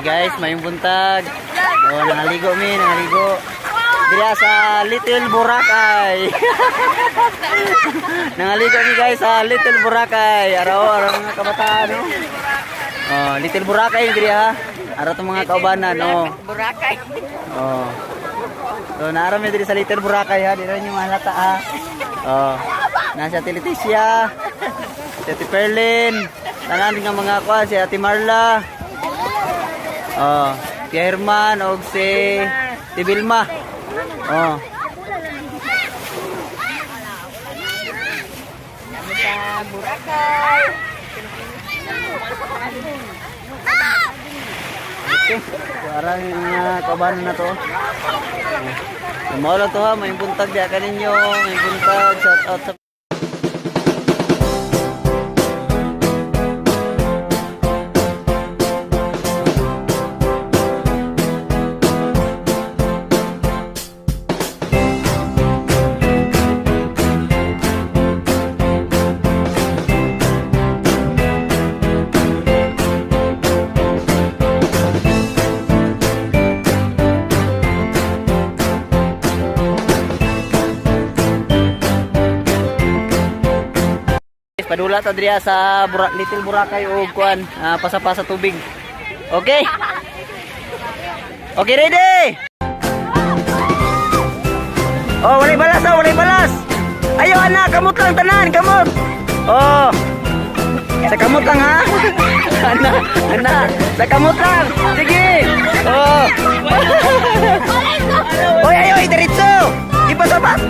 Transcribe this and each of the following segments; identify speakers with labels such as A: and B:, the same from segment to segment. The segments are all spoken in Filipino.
A: Guys, mayong buntag. Oh, nangaligo mi, nangaligo. Dira sa Little Boracay. Nangaligo mi guys sa Little Boracay. Araw mga kabataan, no. Oh, Little Boracay diri ha. Araw tong mga kaubanan, no.
B: Boracay.
A: Oh. So naarami diri sa Little Boracay ha, dira niyo mahalata ha. Oh. Nasa Leticia, si Ate Perlin, tanan nga mga kuan si Ate Marla. Oh, si Herman og si Vilma. Oh.
B: Sa Boracay.
A: Okay. Parang kabanan na to. Maulo to ha, may buntag diya kaninyo, may buntag, shout out sa padula ta diriya sa Little Boracay o kuan, pasapa sa tubig. Okay? Okay, ready? Oh, walay balas, oh, walay balas. Ayo anak, kamot lang tanan, kamot. Oh. Sa kamot lang ha. Anak, sa kamot lang. Sige. Oh. Oy, ayo, diretso. Di pa sapat.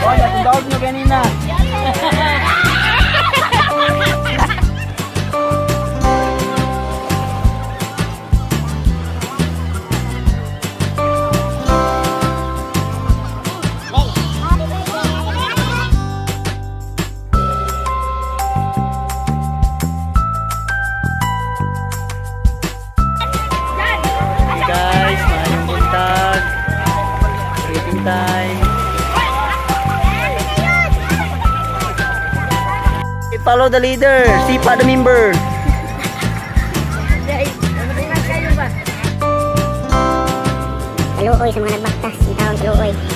A: Oh, yung dog nyo kanina. Guys, mayong buntag. Greeting time. Follow the leader, sipa the member.
C: Kaluoy sa mga nagbaktas, ang tawag kaluoy.